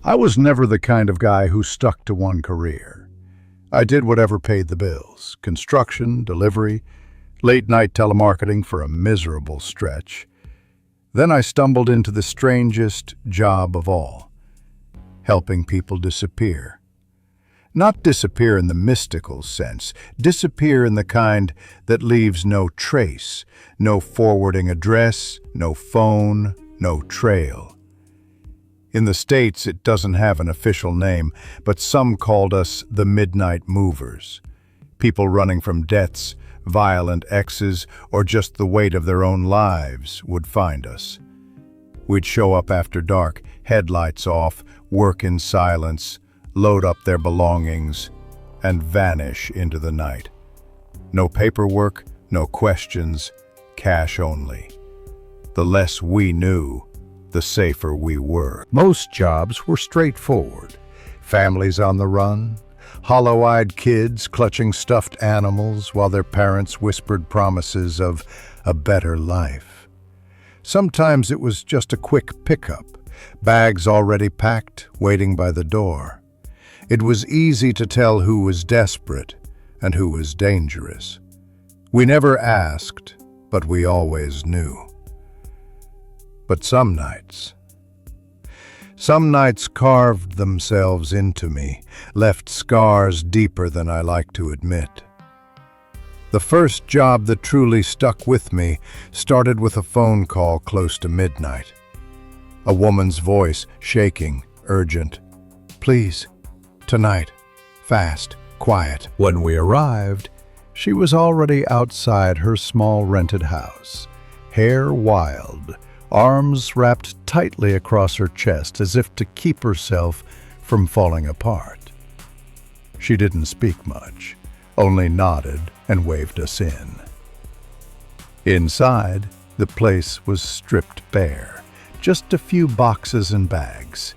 I was never the kind of guy who stuck to one career. I did whatever paid the bills: construction, delivery, late-night telemarketing for a miserable stretch. Then I stumbled into the strangest job of all: helping people disappear. Not disappear in the mystical sense, disappear in the kind that leaves no trace, no forwarding address, no phone, no trail. In the States, it doesn't have an official name, but some called us the Midnight Movers. People running from deaths, violent exes, or just the weight of their own lives would find us. We'd show up after dark, headlights off, work in silence, load up their belongings, and vanish into the night. No paperwork, no questions, cash only. The less we knew, the safer we were. Most jobs were straightforward. Families on the run, hollow-eyed kids clutching stuffed animals while their parents whispered promises of a better life. Sometimes it was just a quick pickup, bags already packed, waiting by the door. It was easy to tell who was desperate and who was dangerous. We never asked, but we always knew. But some nights carved themselves into me, left scars deeper than I like to admit. The first job that truly stuck with me started with a phone call close to midnight. A woman's voice, shaking, urgent. "Please, tonight, fast, quiet." When we arrived, she was already outside her small rented house, hair wild, arms wrapped tightly across her chest as if to keep herself from falling apart. She didn't speak much, only nodded and waved us in. Inside, the place was stripped bare, just a few boxes and bags.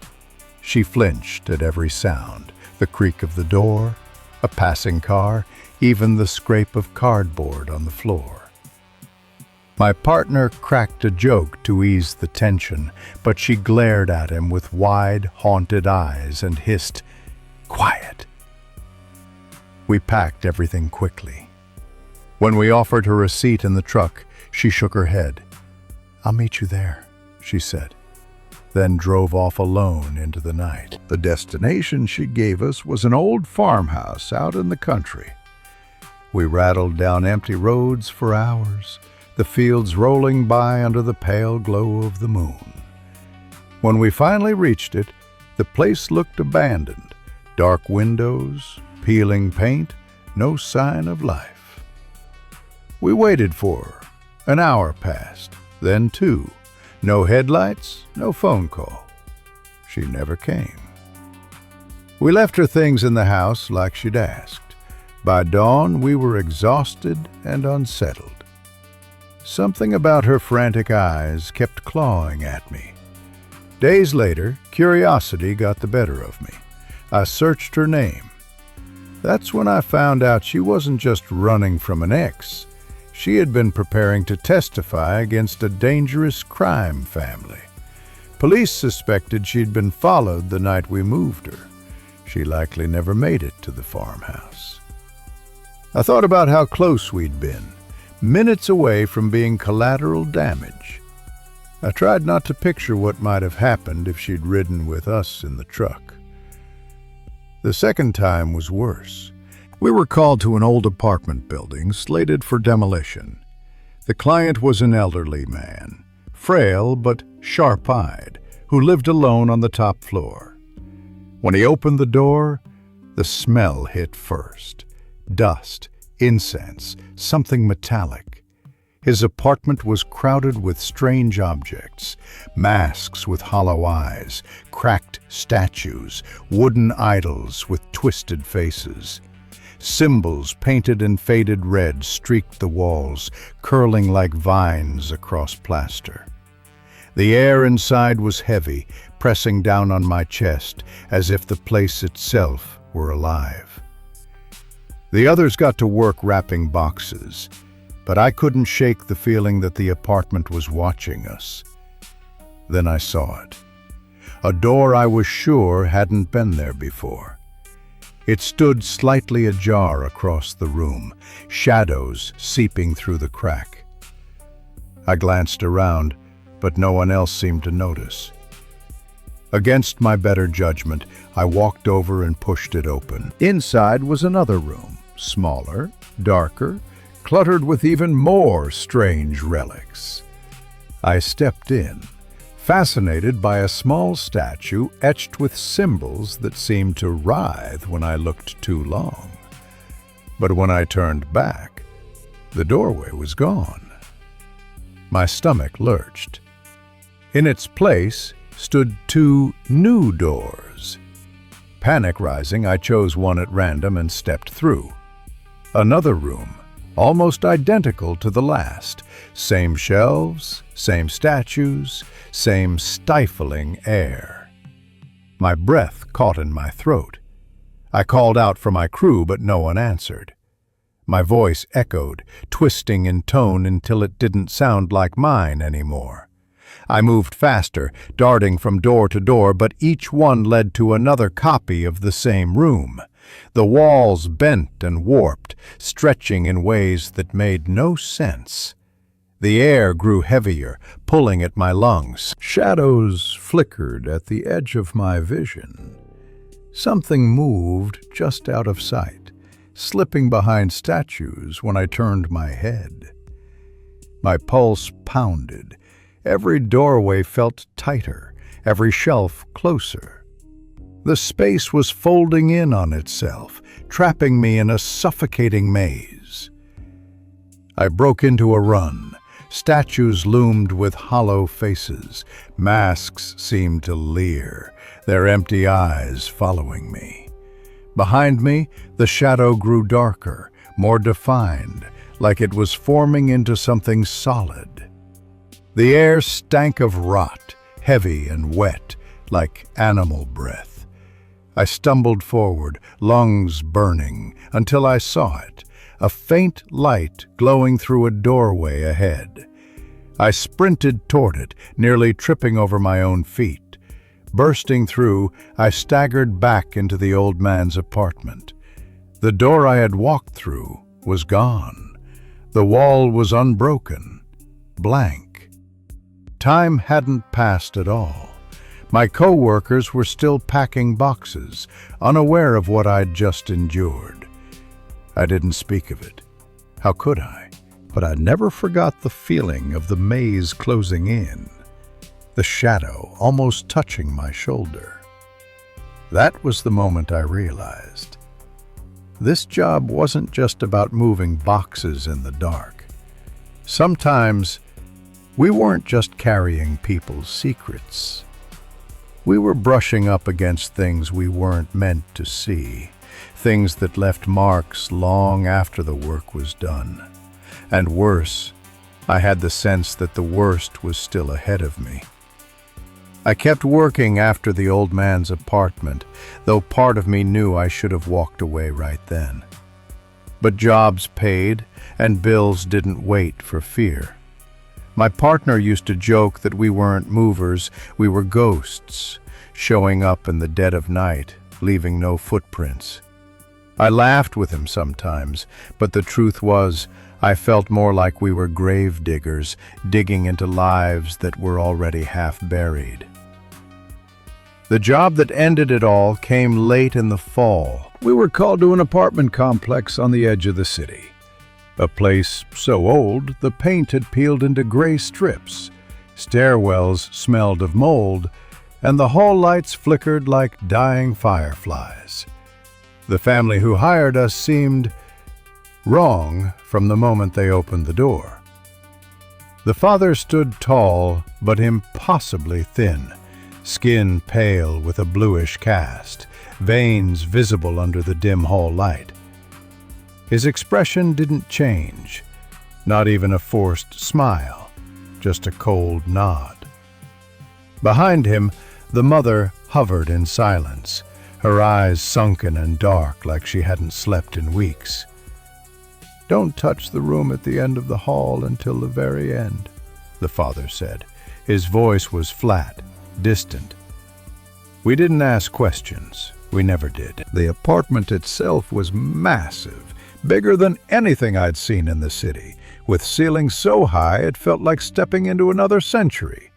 She flinched at every sound, the creak of the door, a passing car, even the scrape of cardboard on the floor. My partner cracked a joke to ease the tension, but she glared at him with wide, haunted eyes and hissed, "Quiet." We packed everything quickly. When we offered her a seat in the truck, she shook her head. "I'll meet you there," she said, then drove off alone into the night. The destination she gave us was an old farmhouse out in the country. We rattled down empty roads for hours, the fields rolling by under the pale glow of the moon. When we finally reached it, the place looked abandoned. Dark windows, peeling paint, no sign of life. We waited for her. An hour passed, then two. No headlights, no phone call. She never came. We left her things in the house like she'd asked. By dawn, we were exhausted and unsettled. Something about her frantic eyes kept clawing at me. Days later, curiosity got the better of me. I searched her name. That's when I found out she wasn't just running from an ex. She had been preparing to testify against a dangerous crime family. Police suspected she'd been followed the night we moved her. She likely never made it to the farmhouse. I thought about how close we'd been, minutes away from being collateral damage. I tried not to picture what might have happened if she'd ridden with us in the truck. The second time was worse. We were called to an old apartment building slated for demolition. The client was an elderly man, frail but sharp-eyed, who lived alone on the top floor. When he opened the door, the smell hit first. Dust, incense, something metallic. His apartment was crowded with strange objects, masks with hollow eyes, cracked statues, wooden idols with twisted faces. Symbols painted in faded red streaked the walls, curling like vines across plaster. The air inside was heavy, pressing down on my chest, as if the place itself were alive. The others got to work wrapping boxes, but I couldn't shake the feeling that the apartment was watching us. Then I saw it. a door I was sure hadn't been there before. It stood slightly ajar across the room, shadows seeping through the crack. I glanced around, but no one else seemed to notice. Against my better judgment, I walked over and pushed it open. Inside was another room, smaller, darker, cluttered with even more strange relics. I stepped in, fascinated by a small statue etched with symbols that seemed to writhe when I looked too long. But when I turned back, the doorway was gone. My stomach lurched. In its place stood two new doors. Panic rising, I chose one at random and stepped through. Another room, almost identical to the last. Same shelves, same statues, same stifling air. My breath caught in my throat. I called out for my crew, but no one answered. My voice echoed, twisting in tone until it didn't sound like mine anymore. I moved faster, darting from door to door, but each one led to another copy of the same room. The walls bent and warped, stretching in ways that made no sense. The air grew heavier, pulling at my lungs. Shadows flickered at the edge of my vision. Something moved just out of sight, slipping behind statues when I turned my head. My pulse pounded. Every doorway felt tighter, every shelf closer. The space was folding in on itself, trapping me in a suffocating maze. I broke into a run. Statues loomed with hollow faces. Masks seemed to leer, their empty eyes following me. Behind me, the shadow grew darker, more defined, like it was forming into something solid. The air stank of rot, heavy and wet, like animal breath. I stumbled forward, lungs burning, until I saw it, a faint light glowing through a doorway ahead. I sprinted toward it, nearly tripping over my own feet. Bursting through, I staggered back into the old man's apartment. The door I had walked through was gone. The wall was unbroken, blank. Time hadn't passed at all. My co-workers were still packing boxes, unaware of what I'd just endured. I didn't speak of it. How could I? But I never forgot the feeling of the maze closing in, the shadow almost touching my shoulder. That was the moment I realized. This job wasn't just about moving boxes in the dark. Sometimes we weren't just carrying people's secrets. We were brushing up against things we weren't meant to see, things that left marks long after the work was done. And worse, I had the sense that the worst was still ahead of me. I kept working after the old man's apartment, though part of me knew I should have walked away right then. But jobs paid, and bills didn't wait for fear. My partner used to joke that we weren't movers, we were ghosts, showing up in the dead of night, leaving no footprints. I laughed with him sometimes, but the truth was, I felt more like we were grave diggers, digging into lives that were already half buried. The job that ended it all came late in the fall. We were called to an apartment complex on the edge of the city. A place so old, the paint had peeled into gray strips. Stairwells smelled of mold, and the hall lights flickered like dying fireflies. The family who hired us seemed wrong from the moment they opened the door. The father stood tall, but impossibly thin, skin pale with a bluish cast, veins visible under the dim hall light. His expression didn't change, not even a forced smile, just a cold nod. Behind him, the mother hovered in silence, her eyes sunken and dark like she hadn't slept in weeks. "Don't touch the room at the end of the hall until the very end," the father said. His voice was flat, distant. We didn't ask questions. We never did. The apartment itself was massive, bigger than anything I'd seen in the city, with ceilings so high it felt like stepping into another century.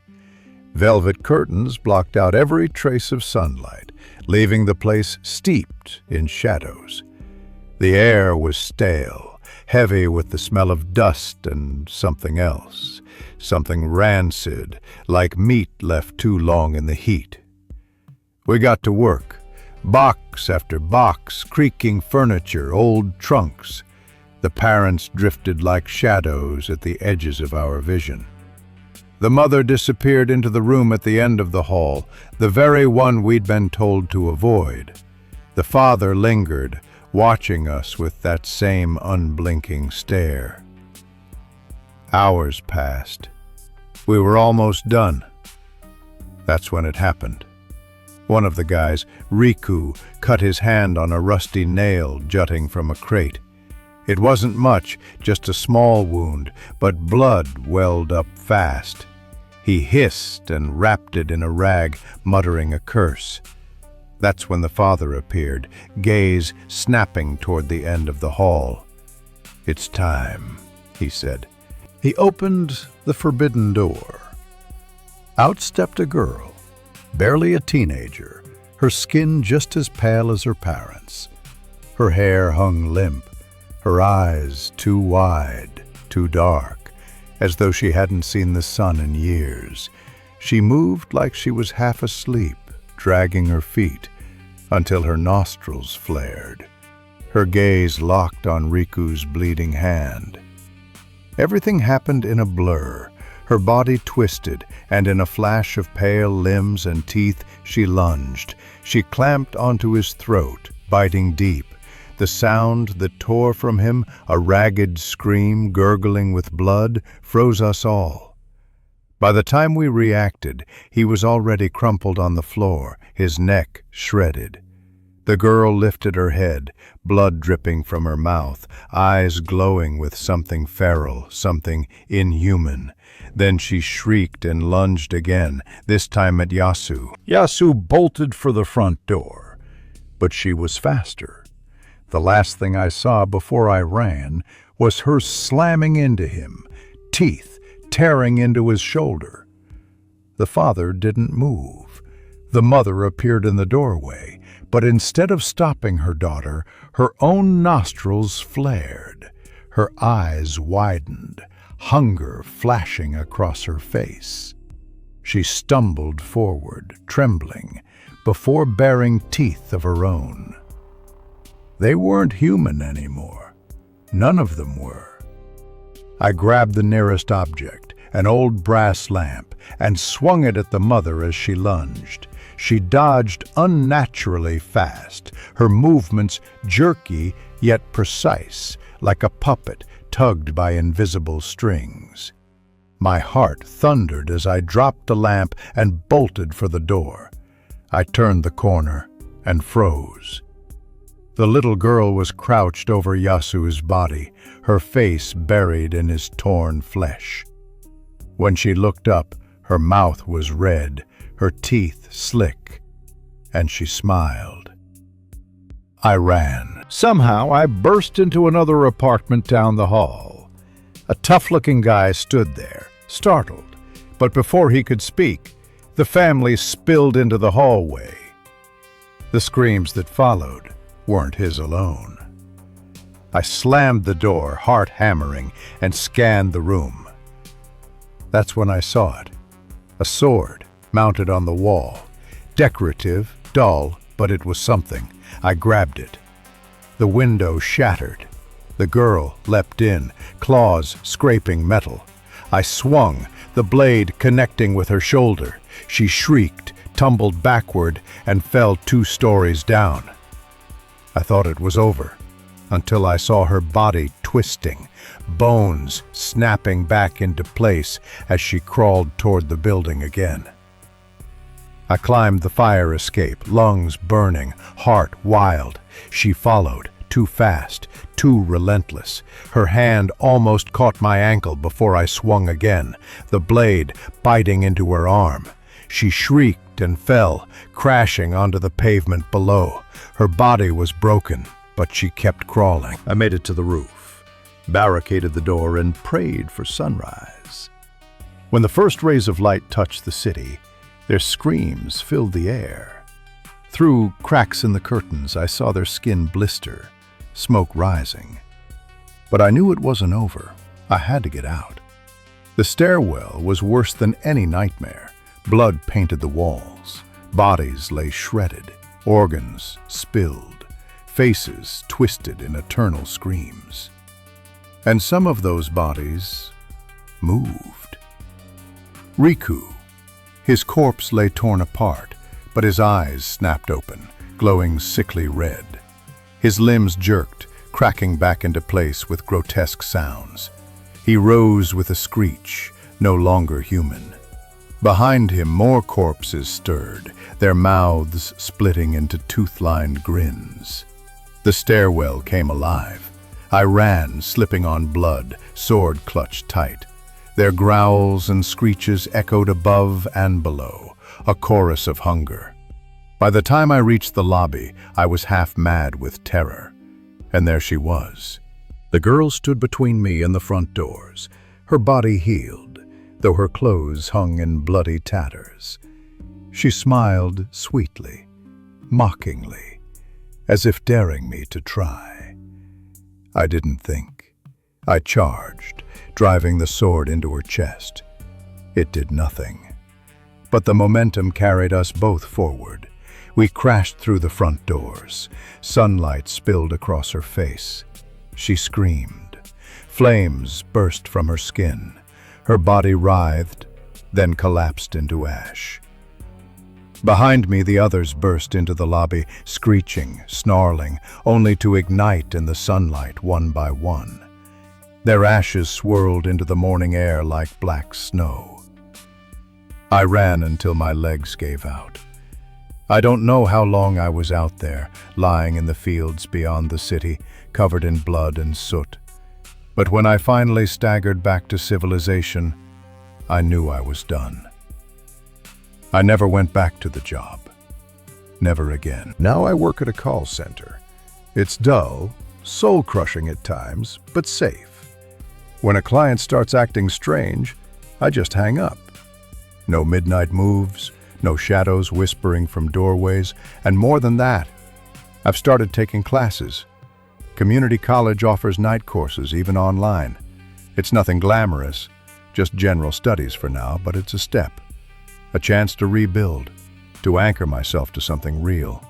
Velvet curtains blocked out every trace of sunlight, leaving the place steeped in shadows. The air was stale, heavy with the smell of dust and something else, something rancid, like meat left too long in the heat. We got to work. Box after box, creaking furniture, old trunks. The parents drifted like shadows at the edges of our vision. The mother disappeared into the room at the end of the hall, the very one we'd been told to avoid. The father lingered, watching us with that same unblinking stare. Hours passed. We were almost done. That's when it happened. One of the guys, Riku, cut his hand on a rusty nail jutting from a crate. It wasn't much, just a small wound, but blood welled up fast. He hissed and wrapped it in a rag, muttering a curse. That's when the father appeared, gaze snapping toward the end of the hall. "It's time," he said. He opened the forbidden door. Out stepped a girl. Barely a teenager, her skin just as pale as her parents. Her hair hung limp, her eyes too wide, too dark, as though she hadn't seen the sun in years. She moved like she was half asleep, dragging her feet, until her nostrils flared. Her gaze locked on Riku's bleeding hand. Everything happened in a blur. Her body twisted, and in a flash of pale limbs and teeth, she lunged. She clamped onto his throat, biting deep. The sound that tore from him, a ragged scream gurgling with blood, froze us all. By the time we reacted, he was already crumpled on the floor, his neck shredded. The girl lifted her head, blood dripping from her mouth, eyes glowing with something feral, something inhuman. Then she shrieked and lunged again, this time at Yasu. Yasu bolted for the front door, but she was faster. The last thing I saw before I ran was her slamming into him, teeth tearing into his shoulder. The father didn't move. The mother appeared in the doorway, but instead of stopping her daughter, her own nostrils flared. Her eyes widened, hunger flashing across her face. She stumbled forward, trembling, before baring teeth of her own. They weren't human anymore. None of them were. I grabbed the nearest object, an old brass lamp, and swung it at the mother as she lunged. She dodged unnaturally fast, her movements jerky yet precise, like a puppet tugged by invisible strings. My heart thundered as I dropped the lamp and bolted for the door. I turned the corner and froze. The little girl was crouched over Yasu's body, her face buried in his torn flesh. When she looked up, her mouth was red, her teeth slick, and she smiled. I ran. Somehow I burst into another apartment down the hall. A tough-looking guy stood there, startled, but before he could speak, the family spilled into the hallway. The screams that followed weren't his alone. I slammed the door, heart hammering, and scanned the room. That's when I saw it. A sword mounted on the wall. Decorative, dull, but it was something. I grabbed it. The window shattered. The girl leapt in, claws scraping metal. I swung, the blade connecting with her shoulder. She shrieked, tumbled backward, and fell 2 stories down. I thought it was over, until I saw her body twisting, bones snapping back into place as she crawled toward the building again. I climbed the fire escape, lungs burning, heart wild. She followed, too fast, too relentless. Her hand almost caught my ankle before I swung again, the blade biting into her arm. She shrieked and fell, crashing onto the pavement below. Her body was broken, but she kept crawling. I made it to the roof, barricaded the door, and prayed for sunrise. When the first rays of light touched the city, their screams filled the air. Through cracks in the curtains, I saw their skin blister, smoke rising. But I knew it wasn't over. I had to get out. The stairwell was worse than any nightmare. Blood painted the walls. Bodies lay shredded. Organs spilled. Faces twisted in eternal screams. And some of those bodies moved. Riku. His corpse lay torn apart, but his eyes snapped open, glowing sickly red. His limbs jerked, cracking back into place with grotesque sounds. He rose with a screech, no longer human. Behind him, more corpses stirred, their mouths splitting into tooth-lined grins. The stairwell came alive. I ran, slipping on blood, sword clutched tight. Their growls and screeches echoed above and below, a chorus of hunger. By the time I reached the lobby, I was half mad with terror. And there she was. The girl stood between me and the front doors, her body healed, though her clothes hung in bloody tatters. She smiled sweetly, mockingly, as if daring me to try. I didn't think. I charged, driving the sword into her chest. It did nothing. But the momentum carried us both forward. We crashed through the front doors. Sunlight spilled across her face. She screamed. Flames burst from her skin. Her body writhed, then collapsed into ash. Behind me, the others burst into the lobby, screeching, snarling, only to ignite in the sunlight one by one. Their ashes swirled into the morning air like black snow. I ran until my legs gave out. I don't know how long I was out there, lying in the fields beyond the city, covered in blood and soot. But when I finally staggered back to civilization, I knew I was done. I never went back to the job. Never again. Now I work at a call center. It's dull, soul-crushing at times, but safe. When a client starts acting strange, I just hang up. No midnight moves, no shadows whispering from doorways, and more than that, I've started taking classes. Community college offers night courses, even online. It's nothing glamorous, just general studies for now, but it's a step. A chance to rebuild, to anchor myself to something real.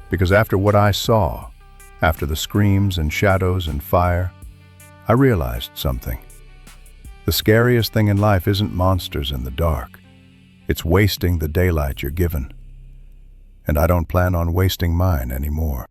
Because after what I saw, after the screams and shadows and fire, I realized something. The scariest thing in life isn't monsters in the dark. It's wasting the daylight you're given. And I don't plan on wasting mine anymore.